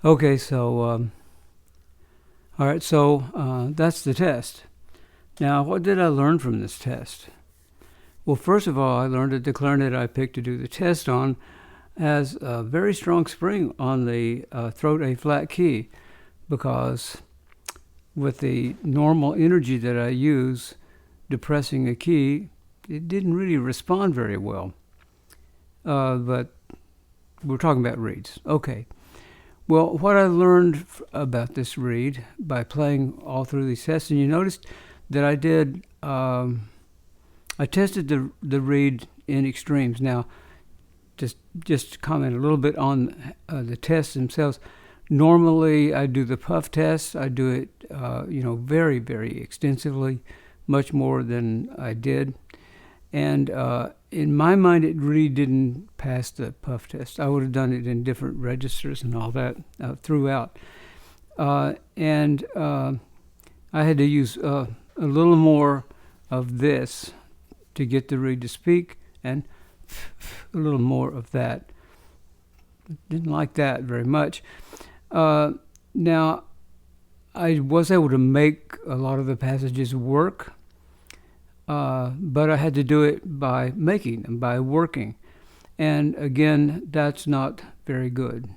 Okay, so all right, so that's the test. Now, what did I learn from this test? Well, first of all, I learned that the clarinet I picked to do the test on has a very strong spring on the throat A flat key, because with the normal energy that I use depressing a key, it didn't really respond very well. But we're talking about reeds. Okay. Well, what I learned about this reed by playing all through these tests, and you noticed that I did, I tested the reed in extremes. Now, just to comment a little bit on the tests themselves. Normally, I do the puff test. I do it, very, very extensively, much more than I did. And in my mind, it really didn't pass the puff test. I would have done it in different registers and all that throughout. And I had to use a little more of this to get the reed to speak, and a little more of that. Didn't like that very much. Now, I was able to make a lot of the passages work, but I had to do it by making them, by working. And again, that's not very good.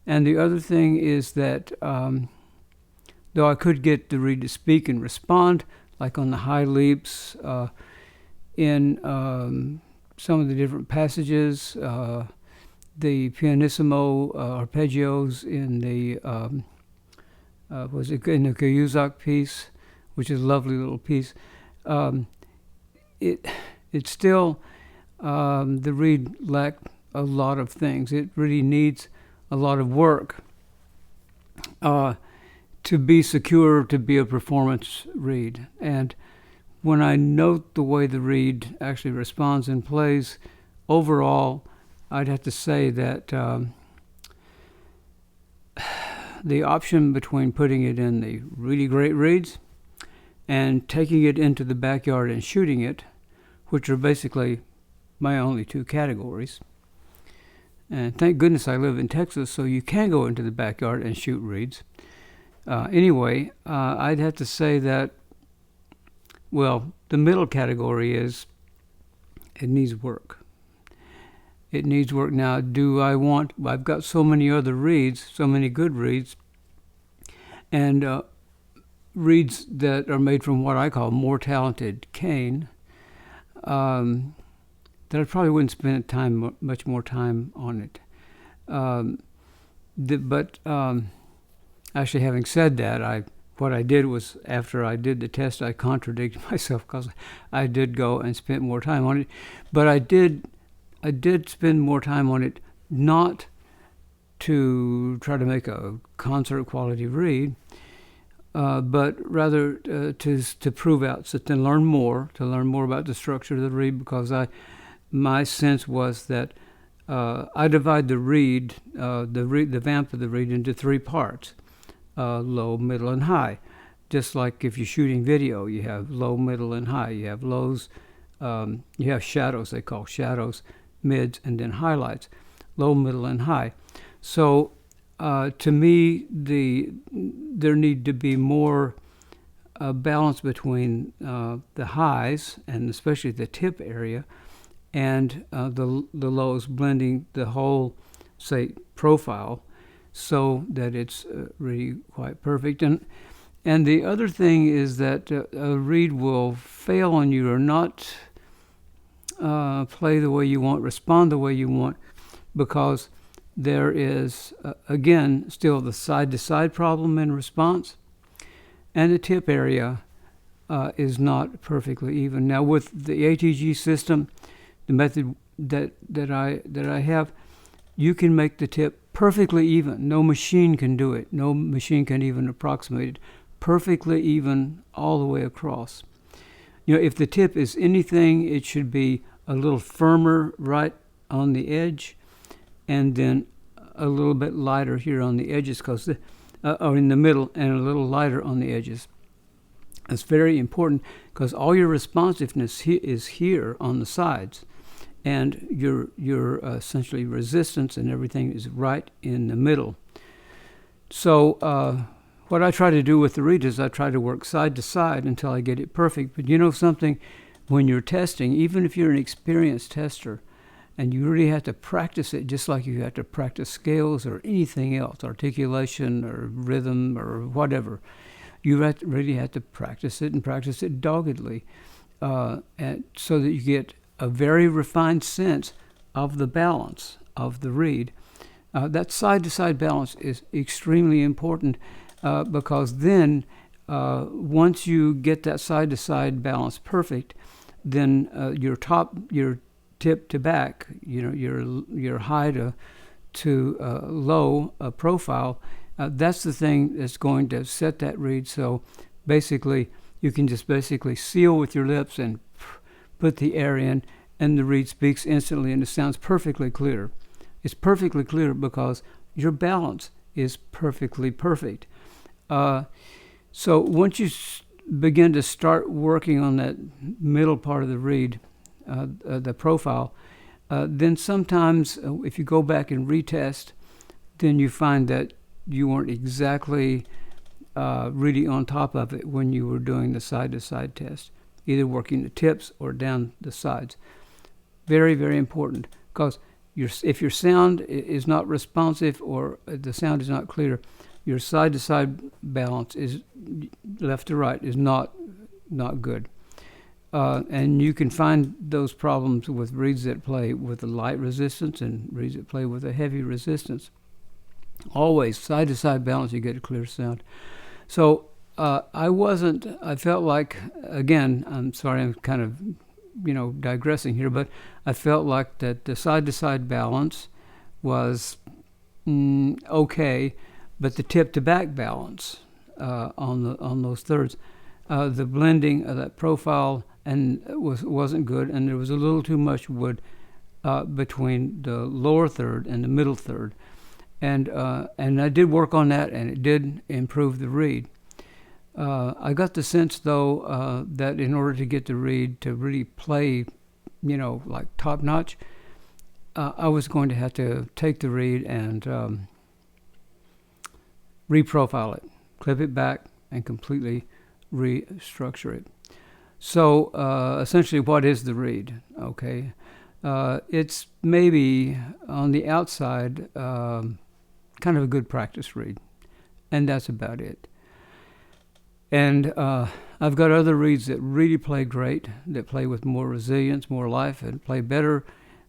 And the other thing is that though I could get the reed to speak and respond, like on the high leaps, in some of the different passages, the pianissimo arpeggios in the was it in the Kayuzak piece, which is a lovely little piece. It still the reed lacked a lot of things. It really needs a lot of work to be secure, to be a performance reed. And when I note the way the reed actually responds and plays, overall, I'd have to say that the option between putting it in the really great reeds and taking it into the backyard and shooting it, which are basically my only two categories. And thank goodness I live in Texas, so you can go into the backyard and shoot reeds. Anyway, I'd have to say that, well, the middle category is it needs work. It needs work. Now, I've got so many other reeds, so many good reeds, and reeds that are made from what I call more talented cane, that I probably wouldn't spend much more time on it. But actually, having said that, what I did was, after I did the test, I contradicted myself, because I did go and spent more time on it. But I did spend more time on it, not to try to make a concert quality reed, but rather to prove out, to learn more about the structure of the reed, because my sense was that I divide the reed, the vamp of the reed, into three parts: low, middle, and high. Just like if you're shooting video, you have low, middle, and high. You have lows, you have shadows, they call shadows, mids, and then highlights. Low, middle, and high. So to me, there need to be more balance between the highs, and especially the tip area, and the lows, blending the whole, say, profile, so that it's really quite perfect. And the other thing is that a reed will fail on you, or not play the way you want, respond the way you want, because there is, again, still the side-to-side problem in response, and the tip area is not perfectly even. Now, with the ATG system, the method that I have, you can make the tip perfectly even. No machine can do it. No machine can even approximate it. Perfectly even all the way across. If the tip is anything, it should be a little firmer right on the edge, and then a little bit lighter here on the edges, or in the middle, and a little lighter on the edges. It's very important, because all your responsiveness is here on the sides, and your essentially resistance and everything is right in the middle. So what I try to do with the reed is I try to work side to side until I get it perfect. But you know something, when you're testing, even if you're an experienced tester, and you really have to practice it just like you have to practice scales or anything else, articulation or rhythm or whatever. You really have to practice it and practice it doggedly, and so that you get a very refined sense of the balance of the reed. That side-to-side balance is extremely important because then once you get that side-to-side balance perfect, then your tip to back, your high to low profile, that's the thing that's going to set that reed. So basically, you can just basically seal with your lips and put the air in, and the reed speaks instantly, and it sounds perfectly clear. It's perfectly clear because your balance is perfectly perfect. So once you begin to start working on that middle part of the reed, the profile, then sometimes if you go back and retest, then you find that you weren't exactly really on top of it when you were doing the side-to-side test, either working the tips or down the sides. Very, very important, because if your sound is not responsive or the sound is not clear, your side-to-side balance is left to right is not good. And you can find those problems with reeds that play with a light resistance and reeds that play with a heavy resistance. Always side-to-side balance, you get a clear sound. So I felt like, again, I'm sorry, I'm kind of, digressing here, but I felt like that the side-to-side balance was okay, but the tip-to-back balance on those thirds, the blending of that profile and wasn't good, and there was a little too much wood between the lower third and the middle third, and I did work on that, and it did improve the reed. I got the sense, though, that in order to get the reed to really play, like top notch, I was going to have to take the reed and reprofile it, clip it back, and completely restructure it. So essentially, what is the reed? Okay, it's maybe on the outside kind of a good practice reed, and that's about it. And I've got other reeds that really play great, that play with more resilience, more life, and play better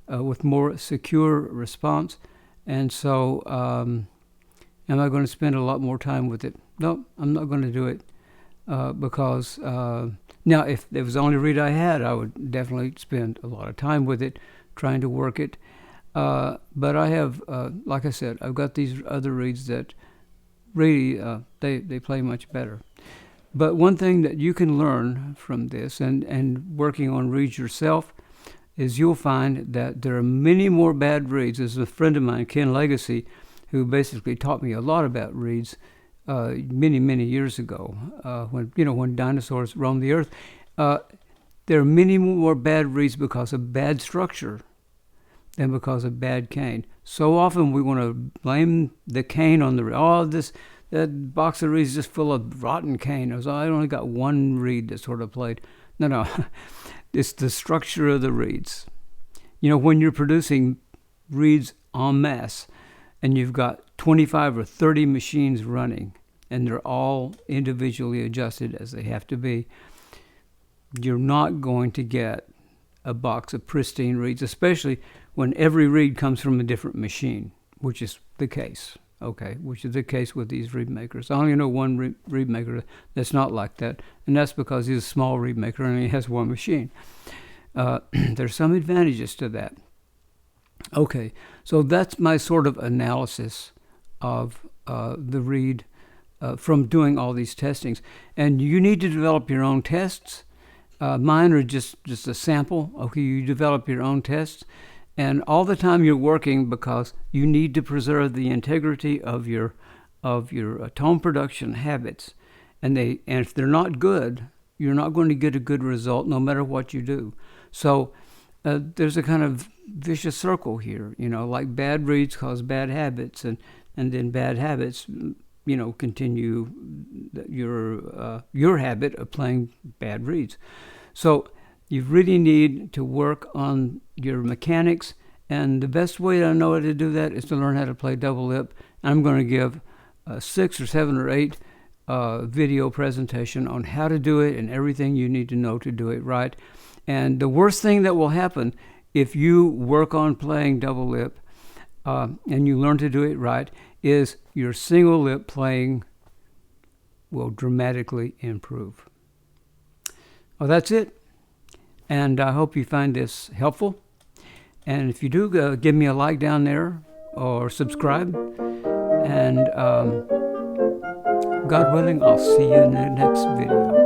with more secure response. And so am I going to spend a lot more time with it? No, I'm not going to do it because now if it was the only reed I had, I would definitely spend a lot of time with it, trying to work it. But I have, like I said, I've got these other reeds that really, they play much better. But one thing that you can learn from this and working on reeds yourself is you'll find that there are many more bad reeds. There's a friend of mine, Ken Legacy, who basically taught me a lot about reeds many, many years ago when dinosaurs roamed the earth. There are many more bad reeds because of bad structure than because of bad cane. So often we want to blame the cane on the that box of reeds is just full of rotten cane. I only got one reed that sort of played. No, it's the structure of the reeds. When you're producing reeds en masse and you've got 25 or 30 machines running and they're all individually adjusted as they have to be, you're not going to get a box of pristine reeds, especially when every reed comes from a different machine, which is the case. Okay, which is the case with these reed makers. I only know one reed maker that's not like that, and that's because he's a small reed maker and he has one machine. There's some advantages to that. Okay, so that's my sort of analysis of the reed from doing all these testings. And you need to develop your own tests. Mine are just a sample. Okay, you develop your own tests. And all the time you're working, because you need to preserve the integrity of your tone production habits, and if they're not good, you're not going to get a good result no matter what you do. So there's a kind of vicious circle here, like bad reeds cause bad habits, and then bad habits continue your habit of playing bad reeds. So you really need to work on your mechanics, and the best way I know how to do that is to learn how to play double lip. I'm going to give 6 or 7 or 8 video presentation on how to do it and everything you need to know to do it right. And the worst thing that will happen if you work on playing double lip and you learn to do it right is your single lip playing will dramatically improve. Well, that's it. And I hope you find this helpful. And if you do, give me a like down there or subscribe. And God willing, I'll see you in the next video.